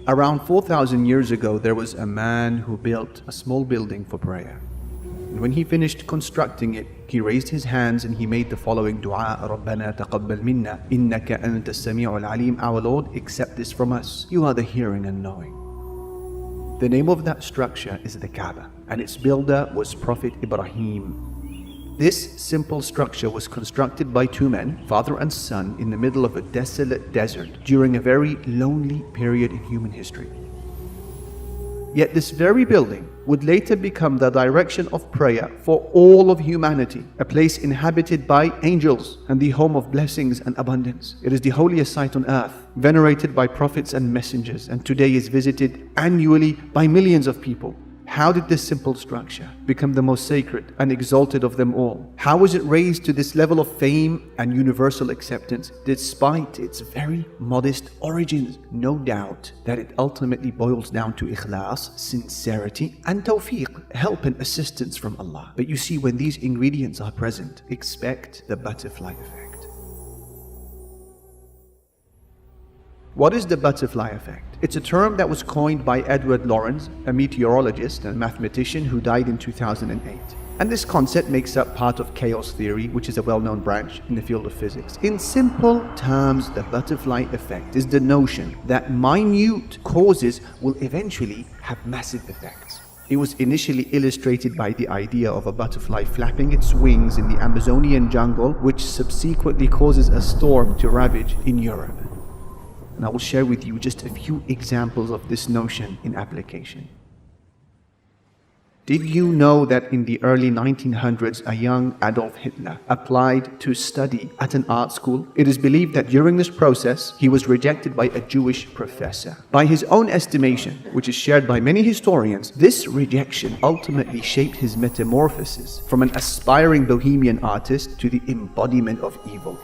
Around 4,000 years ago, there was a man who built a small building for prayer. And when he finished constructing it, he raised his hands and he made the following dua: رَبَّنَا تَقَبَّلْ مِنَّا إِنَّكَ أَنْتَ السَّمِيعُ الْعَلِيمُ. Our Lord, accept this from us. You are the hearing and knowing. The name of that structure is the Kaaba, and its builder was Prophet Ibrahim. This simple structure was constructed by two men, father and son, in the middle of a desolate desert during a very lonely period in human history. Yet this very building would later become the direction of prayer for all of humanity, a place inhabited by angels and the home of blessings and abundance. It is the holiest site on earth, venerated by prophets and messengers, and today is visited annually by millions of people. How did this simple structure become the most sacred and exalted of them all? How was it raised to this level of fame and universal acceptance despite its very modest origins? No doubt that it ultimately boils down to ikhlas, sincerity, and tawfiq, help and assistance from Allah. But you see, when these ingredients are present, expect the butterfly effect. What is the butterfly effect? It's a term that was coined by Edward Lorenz, a meteorologist and mathematician who died in 2008. And this concept makes up part of chaos theory, which is a well-known branch in the field of physics. In simple terms, the butterfly effect is the notion that minute causes will eventually have massive effects. It was initially illustrated by the idea of a butterfly flapping its wings in the Amazonian jungle, which subsequently causes a storm to ravage in Europe. And I will share with you just a few examples of this notion in application. Did you know that in the early 1900s, a young Adolf Hitler applied to study at an art school? It is believed that during this process, he was rejected by a Jewish professor. By his own estimation, which is shared by many historians, this rejection ultimately shaped his metamorphosis from an aspiring bohemian artist to the embodiment of evil.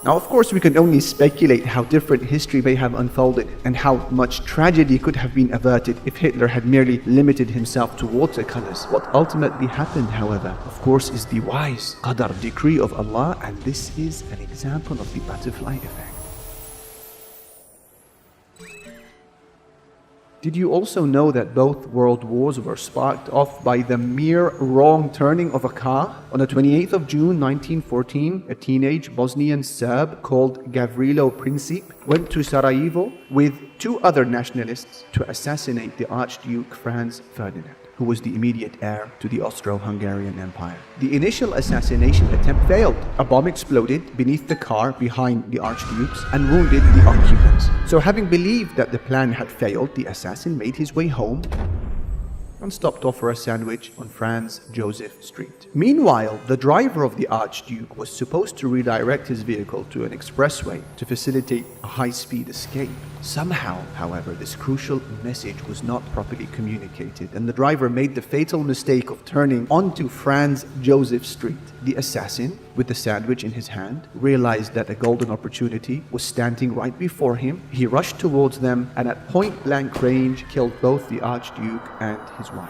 Now, of course, we can only speculate how different history may have unfolded and how much tragedy could have been averted if Hitler had merely limited himself to watercolors. What ultimately happened, however, of course, is the wise qadar, decree of Allah, and this is an example of the butterfly effect. Did you also know that both world wars were sparked off by the mere wrong turning of a car? On the 28th of June 1914, a teenage Bosnian Serb called Gavrilo Princip went to Sarajevo with two other nationalists to assassinate the Archduke Franz Ferdinand, who was the immediate heir to the Austro-Hungarian Empire. The initial assassination attempt failed. A bomb exploded beneath the car behind the archdukes and wounded the occupants. So having believed that the plan had failed, the assassin made his way home and stopped off for a sandwich on Franz Joseph Street. Meanwhile, the driver of the Archduke was supposed to redirect his vehicle to an expressway to facilitate a high-speed escape. Somehow, however, this crucial message was not properly communicated, and the driver made the fatal mistake of turning onto Franz Joseph Street. The assassin, with the sandwich in his hand, realized that a golden opportunity was standing right before him. He rushed towards them and at point-blank range killed both the Archduke and his wife.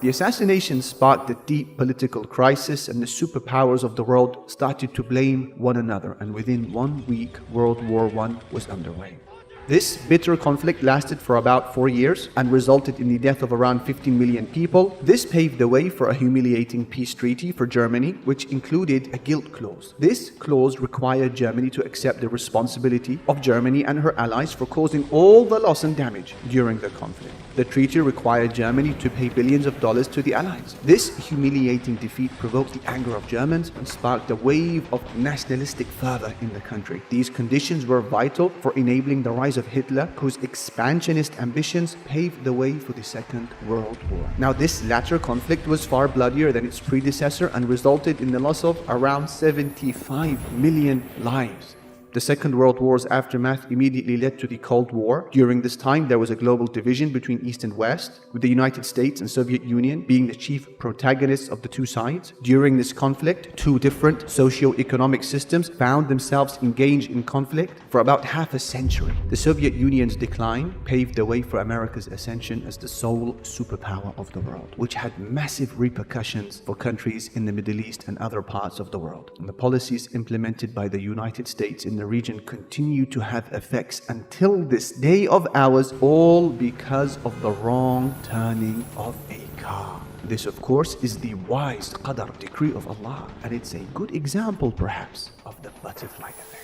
The assassination sparked a deep political crisis, and the superpowers of the world started to blame one another, and within 1 week, World War I was underway. This bitter conflict lasted for about 4 years and resulted in the death of around 15 million people. This paved the way for a humiliating peace treaty for Germany, which included a guilt clause. This clause required Germany to accept the responsibility of Germany and her allies for causing all the loss and damage during the conflict. The treaty required Germany to pay billions of dollars to the allies. This humiliating defeat provoked the anger of Germans and sparked a wave of nationalistic fervor in the country. These conditions were vital for enabling the rise of Hitler, whose expansionist ambitions paved the way for the Second World War. Now, this latter conflict was far bloodier than its predecessor and resulted in the loss of around 75 million lives. The Second World War's aftermath immediately led to the Cold War. During this time, there was a global division between East and West, with the United States and Soviet Union being the chief protagonists of the two sides. During this conflict, two different socio-economic systems found themselves engaged in conflict for about half a century. The Soviet Union's decline paved the way for America's ascension as the sole superpower of the world, which had massive repercussions for countries in the Middle East and other parts of the world. And the policies implemented by the United States in the the region continue to have effects until this day of ours, all because of the wrong turning of a car. This, of course, is the wise qadar, decree of Allah, and it's a good example, perhaps, of the butterfly effect.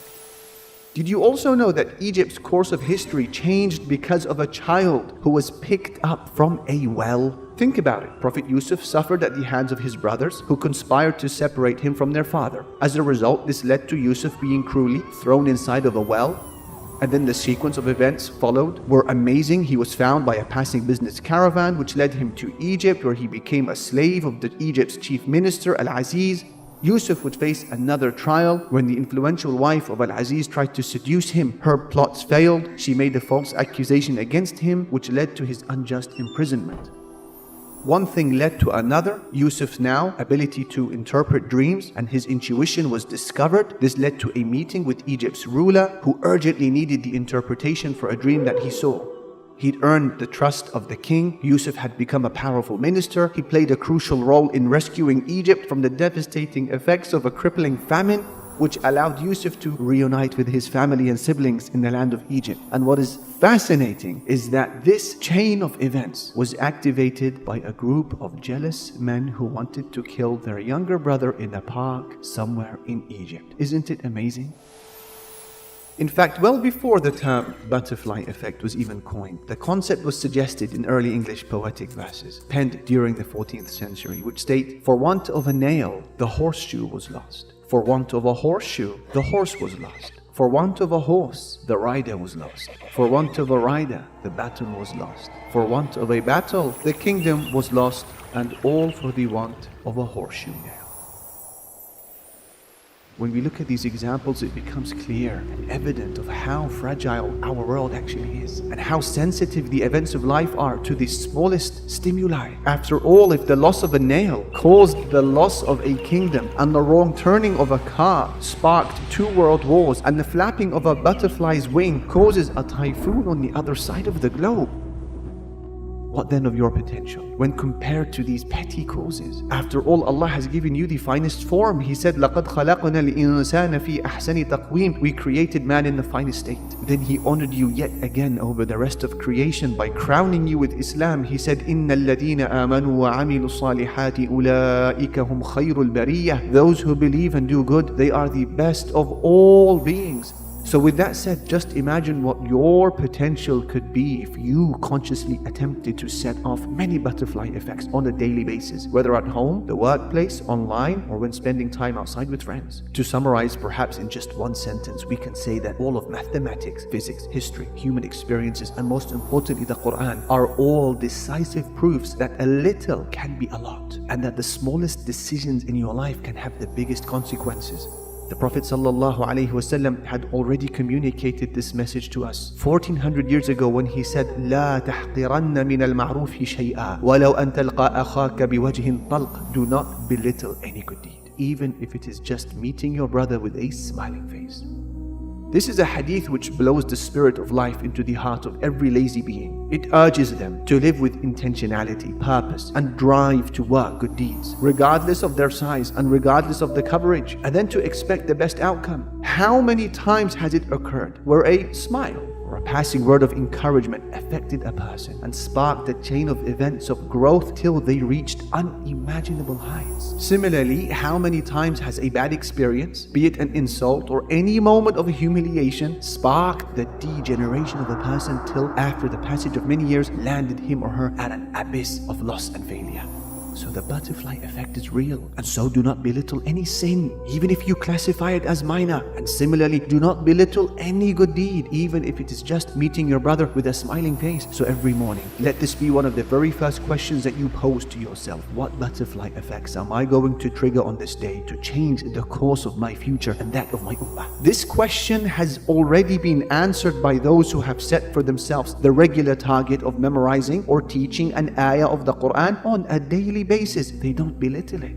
Did you also know that Egypt's course of history changed because of a child who was picked up from a well? Think about it. Prophet Yusuf suffered at the hands of his brothers, who conspired to separate him from their father. As a result, this led to Yusuf being cruelly thrown inside of a well. And then the sequence of events followed were amazing. He was found by a passing business caravan, which led him to Egypt, where he became a slave of Egypt's chief minister, Al-Aziz. Yusuf would face another trial when the influential wife of Al-Aziz tried to seduce him. Her plots failed. She made a false accusation against him, which led to his unjust imprisonment. One thing led to another. Yusuf's now ability to interpret dreams and his intuition was discovered. This led to a meeting with Egypt's ruler, who urgently needed the interpretation for a dream that he saw. He'd earned the trust of the king. Yusuf had become a powerful minister. He played a crucial role in rescuing Egypt from the devastating effects of a crippling famine, which allowed Yusuf to reunite with his family and siblings in the land of Egypt. And what is fascinating is that this chain of events was activated by a group of jealous men who wanted to kill their younger brother in a park somewhere in Egypt. Isn't it amazing? In fact, well before the term butterfly effect was even coined, the concept was suggested in early English poetic verses penned during the 14th century, which state, "For want of a nail, the horseshoe was lost. For want of a horseshoe, the horse was lost. For want of a horse, the rider was lost. For want of a rider, the battle was lost. For want of a battle, the kingdom was lost, and all for the want of a horseshoe nail." When we look at these examples, it becomes clear and evident of how fragile our world actually is and how sensitive the events of life are to the smallest stimuli. After all, if the loss of a nail caused the loss of a kingdom, and the wrong turning of a car sparked 2 world wars, and the flapping of a butterfly's wing causes a typhoon on the other side of the globe, what then of your potential when compared to these petty causes? After all, Allah has given you the finest form. He said, لَقَدْ خَلَقْنَا الْإِنسَانَ فِي أَحْسَنِ تَقْوِيمٍ. We created man in the finest state. Then He honored you yet again over the rest of creation by crowning you with Islam. He said, إِنَّ الَّذِينَ آمَنُوا وَعَمِلُوا الصَّالِحَاتِ أُولَٰئِكَ هُمْ خَيْرُ الْبَرِيَّةِ. Those who believe and do good, they are the best of all beings. So with that said, just imagine what your potential could be if you consciously attempted to set off many butterfly effects on a daily basis, whether at home, the workplace, online, or when spending time outside with friends. To summarize, perhaps in just one sentence, we can say that all of mathematics, physics, history, human experiences, and most importantly the Quran, are all decisive proofs that a little can be a lot, and that the smallest decisions in your life can have the biggest consequences. The Prophet ﷺ had already communicated this message to us 1400 years ago when he said, لا تحقرن من المعروف شيئا ولو أن تلقى أخاك بوجه طلق. Do not belittle any good deed, even if it is just meeting your brother with a smiling face. This is a hadith which blows the spirit of life into the heart of every lazy being. It urges them to live with intentionality, purpose, and drive to work good deeds, regardless of their size and regardless of the coverage, and then to expect the best outcome. How many times has it occurred where a smile or a passing word of encouragement affected a person and sparked a chain of events of growth till they reached unimaginable heights? Similarly, how many times has a bad experience, be it an insult or any moment of humiliation, sparked the degeneration of a person till after the passage of many years landed him or her at an abyss of loss and failure? So the butterfly effect is real, and so do not belittle any sin, even if you classify it as minor. And similarly, do not belittle any good deed, even if it is just meeting your brother with a smiling face. So every morning, let this be one of the very first questions that you pose to yourself. What butterfly effects am I going to trigger on this day to change the course of my future and that of my ummah? This question has already been answered by those who have set for themselves the regular target of memorizing or teaching an ayah of the Quran on a daily basis. They don't belittle it.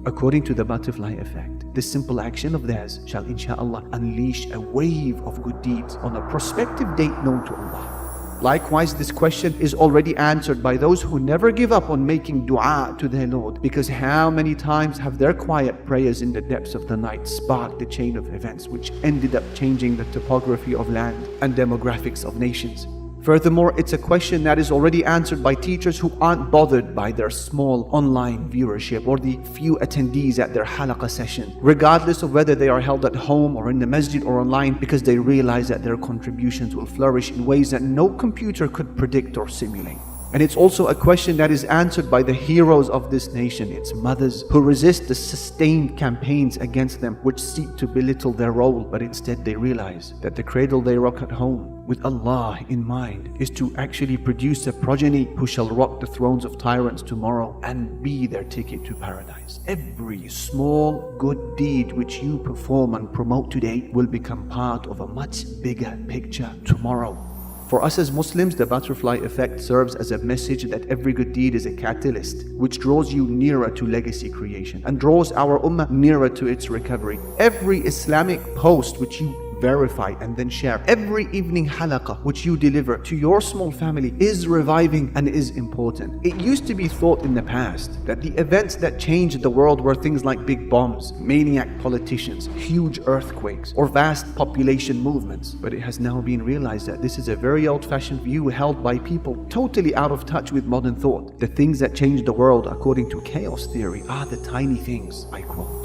According to the butterfly effect, this simple action of theirs shall inshallah unleash a wave of good deeds on a prospective date known to Allah. Likewise, this question is already answered by those who never give up on making dua to their Lord, because how many times have their quiet prayers in the depths of the night sparked the chain of events which ended up changing the topography of land and demographics of nations. Furthermore, it's a question that is already answered by teachers who aren't bothered by their small online viewership or the few attendees at their halaqah session, regardless of whether they are held at home or in the masjid or online, because they realize that their contributions will flourish in ways that no computer could predict or simulate. And it's also a question that is answered by the heroes of this nation, its mothers, who resist the sustained campaigns against them which seek to belittle their role, but instead they realize that the cradle they rock at home with Allah in mind is to actually produce a progeny who shall rock the thrones of tyrants tomorrow and be their ticket to paradise. Every small good deed which you perform and promote today will become part of a much bigger picture tomorrow. For us as Muslims, the butterfly effect serves as a message that every good deed is a catalyst which draws you nearer to legacy creation and draws our ummah nearer to its recovery. Every Islamic post which you verify and then share, every evening halaqah which you deliver to your small family is reviving and is important. It used to be thought in the past that the events that changed the world were things like big bombs, maniac politicians, huge earthquakes, or vast population movements. But it has now been realized that this is a very old-fashioned view held by people totally out of touch with modern thought. The things that change the world, according to chaos theory, are the tiny things, I quote.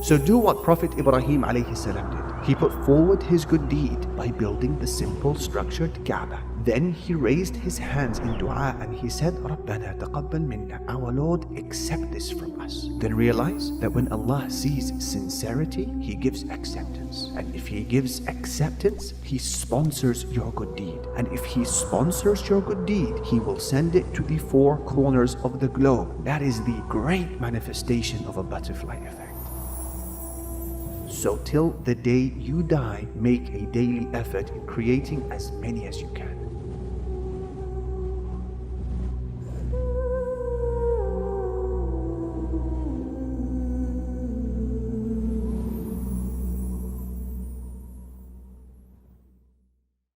So do what Prophet Ibrahim alayhi salam did. He put forward his good deed by building the simple structured Kaaba. Then he raised his hands in dua and he said, Rabbana taqabbal minna, our Lord, accept this from us. Then realize that when Allah sees sincerity, He gives acceptance. And if He gives acceptance, He sponsors your good deed. And if He sponsors your good deed, He will send it to the four corners of the globe. That is the great manifestation of a butterfly effect. So till the day you die, make a daily effort in creating as many as you can.